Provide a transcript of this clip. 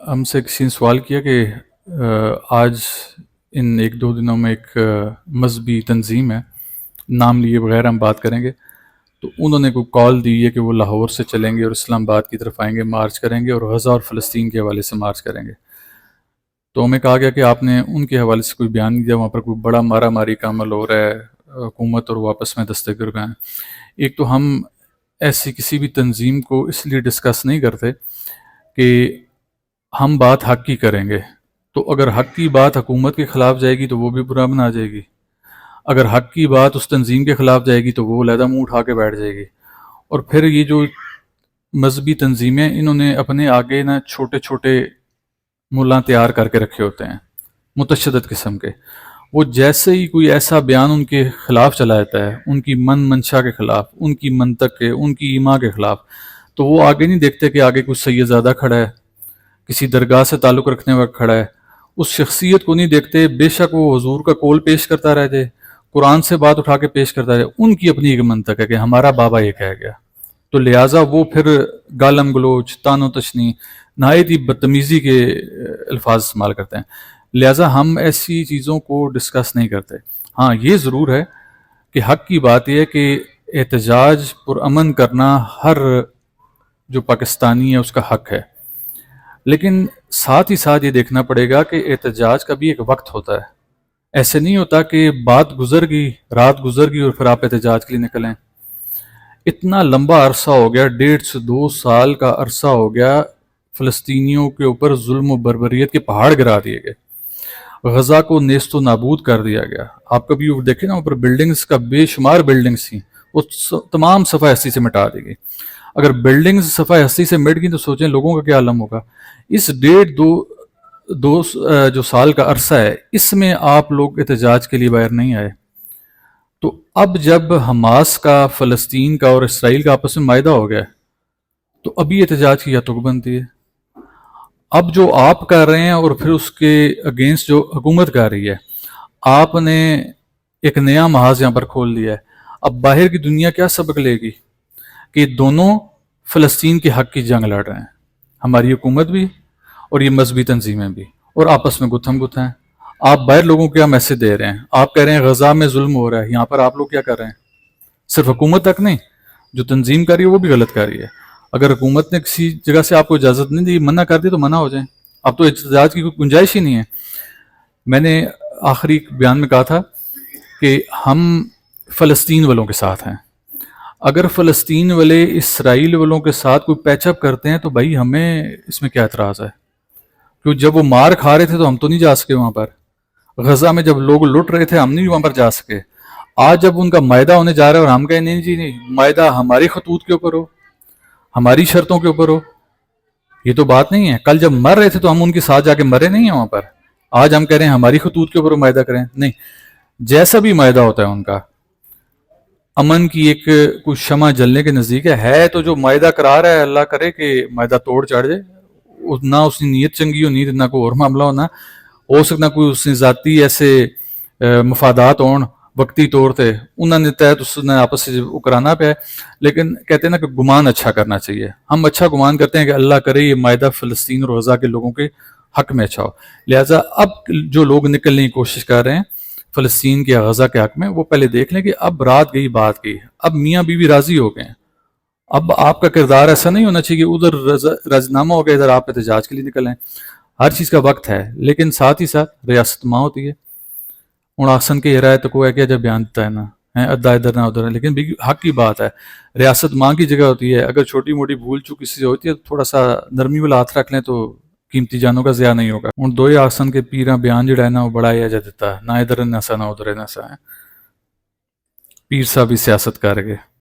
ہم سے کسی نے سوال کیا کہ آج ان ایک دو دنوں میں ایک مذہبی تنظیم ہے، نام لیے بغیر ہم بات کریں گے، تو انہوں نے کوئی کال دی ہے کہ وہ لاہور سے چلیں گے اور اسلام آباد کی طرف آئیں گے، مارچ کریں گے اور غزہ اور فلسطین کے حوالے سے مارچ کریں گے۔ تو ہمیں کہا گیا کہ آپ نے ان کے حوالے سے کوئی بیان نہیں دیا، وہاں پر کوئی بڑا مارا ماری کا عمل ہو رہا ہے، حکومت اور وہ آپس میں دستگیر ہیں۔ ایک تو ہم ایسی کسی بھی تنظیم کو اس لیے ڈسکس نہیں کرتے کہ ہم بات حق کی کریں گے، تو اگر حق کی بات حکومت کے خلاف جائے گی تو وہ بھی برا بنا جائے گی، اگر حق کی بات اس تنظیم کے خلاف جائے گی تو وہ علیحدہ منہ اٹھا کے بیٹھ جائے گی۔ اور پھر یہ جو مذہبی تنظیمیں، انہوں نے اپنے آگے نا چھوٹے چھوٹے ملا تیار کر کے رکھے ہوتے ہیں، متشدد قسم کے۔ وہ جیسے ہی کوئی ایسا بیان ان کے خلاف چلا جاتا ہے، ان کی منشا کے خلاف، ان کی منطق کے، ان کی ایما کے خلاف، تو وہ آگے نہیں دیکھتے کہ آگے کوئی سید زادہ کھڑا ہے، کسی درگاہ سے تعلق رکھنے والا کھڑا ہے، اس شخصیت کو نہیں دیکھتے، بے شک وہ حضور کا قول پیش کرتا رہ جائے، قرآن سے بات اٹھا کے پیش کرتا رہے، ان کی اپنی ایک منطق ہے کہ ہمارا بابا یہ کہہ گیا، تو لہٰذا وہ پھر گالم گلوچ، تان و تشنی، نہایت ہی بدتمیزی کے الفاظ استعمال کرتے ہیں۔ لہٰذا ہم ایسی چیزوں کو ڈسکس نہیں کرتے۔ ہاں یہ ضرور ہے کہ حق کی بات یہ ہے کہ احتجاج پرامن کرنا ہر جو پاکستانی ہے اس کا حق ہے، لیکن ساتھ ہی ساتھ یہ دیکھنا پڑے گا کہ احتجاج کا بھی ایک وقت ہوتا ہے۔ ایسے نہیں ہوتا کہ بات گزر گئی، رات گزر گئی اور پھر آپ احتجاج کے لیے نکلیں۔ اتنا لمبا عرصہ ہو گیا، 1.5 سے 2 سال کا عرصہ ہو گیا، فلسطینیوں کے اوپر ظلم و بربریت کے پہاڑ گرا دیے گئے، غزہ کو نیست و نابود کر دیا گیا۔ آپ کبھی دیکھیں نا، اوپر بلڈنگز کا بے شمار بلڈنگز تھیں، وہ تمام صفحہ ہستی سے مٹا دی گئی۔ اگر بلڈنگز صفحہ ہستی سے مٹ گئی تو سوچیں لوگوں کا کیا عالم ہوگا۔ اس 1.5-2 جو سال کا عرصہ ہے، اس میں آپ لوگ احتجاج کے لیے باہر نہیں آئے، تو اب جب حماس کا، فلسطین کا اور اسرائیل کا آپس میں معاہدہ ہو گیا تو ابھی احتجاج کی کیا تک بنتی ہے؟ اب جو آپ کر رہے ہیں اور پھر اس کے اگینسٹ جو حکومت کر رہی ہے، آپ نے ایک نیا محاذ یہاں پر کھول دیا ہے۔ اب باہر کی دنیا کیا سبق لے گی کہ دونوں فلسطین کے حق کی جنگ لڑ رہے ہیں، ہماری حکومت بھی اور یہ مذہبی تنظیمیں بھی، اور آپس میں گتھم گتھا ہیں۔ آپ باہر لوگوں کو کیا میسج دے رہے ہیں؟ آپ کہہ رہے ہیں غزہ میں ظلم ہو رہا ہے، یہاں پر آپ لوگ کیا کر رہے ہیں؟ صرف حکومت تک نہیں، جو تنظیم کر رہی ہے وہ بھی غلط کر رہی ہے۔ اگر حکومت نے کسی جگہ سے آپ کو اجازت نہیں دی، منع کر دی، تو منع ہو جائیں۔ اب تو احتجاج کی کوئی گنجائش ہی نہیں ہے۔ میں نے آخری بیان میں کہا تھا کہ ہم فلسطین والوں کے ساتھ ہیں۔ اگر فلسطین والے اسرائیل والوں کے ساتھ کوئی پیچ اپ کرتے ہیں تو بھائی ہمیں اس میں کیا اعتراض ہے؟ کیوں جب وہ مار کھا رہے تھے تو ہم تو نہیں جا سکے وہاں پر؟ غزہ میں جب لوگ لٹ رہے تھے ہم نہیں وہاں پر جا سکے۔ آج جب ان کا معاہدہ ہونے جا رہا ہے اور ہم کہیں نہیں جی نہیں، معاہدہ ہماری خطوط کے اوپر ہو، ہماری شرطوں کے اوپر ہو، یہ تو بات نہیں ہے۔ کل جب مر رہے تھے تو ہم ان کے ساتھ جا کے مرے نہیں ہیں وہاں پر، آج ہم کہہ رہے ہیں ہماری خطوط کے اوپر معاہدہ کریں؟ نہیں، جیسا بھی معاہدہ ہوتا ہے ان کا، امن کی ایک کچھ شمع جلنے کے نزدیک ہے تو جو معاہدہ کرا رہا ہے، اللہ کرے کہ معاہدہ توڑ چڑھ جائے، نہ اس کی نیت چنگی ہو، نیت نہ کوئی اور معاملہ ہو سکتا کوئی اس نے ذاتی ایسے مفادات ہون وقتی طور تے انہوں نے تحت اس نے آپس سے اکرانا پہ ہے، لیکن کہتے ہیں نا کہ گمان اچھا کرنا چاہیے۔ ہم اچھا گمان کرتے ہیں کہ اللہ کرے یہ معاہدہ فلسطین اور غزہ کے لوگوں کے حق میں اچھا ہو۔ لہٰذا اب جو لوگ نکلنے کی کوشش کر رہے ہیں فلسطین کے غزہ کے حق میں، وہ پہلے دیکھ لیں کہ اب رات گئی بات گئی، اب میاں بیوی راضی ہو گئے ہیں۔ اب آپ کا کردار ایسا نہیں ہونا چاہیے کہ ادھر راضینامہ ہو گیا، ادھر آپ احتجاج کے لیے نکل آئیں۔ ہر چیز کا وقت ہے، لیکن ساتھ ہی ساتھ ریاست ماں ہوتی ہے۔ ہوں آسن کے ہرایت کو ہے کہ جب بیان دیتا ہے نا ادا ادھر نہ ادھر ہے، لیکن حق کی بات ہے، ریاست ماں کی جگہ ہوتی ہے۔ اگر چھوٹی موٹی بھول چوک کسی سے ہوتی ہے تو تھوڑا سا نرمی والا ہاتھ رکھ لیں تو قیمتی جانوں کا ضیاع نہیں ہوگا۔ ہوں دو ہی آسن کے پیراں بیان جڑا ہے نا وہ بڑا ہی اجا دیتا ہے، نہ ادھر نہ سا نہ ادھر نہ سا ہے، پیر صاحب بھی سیاست کر گئے۔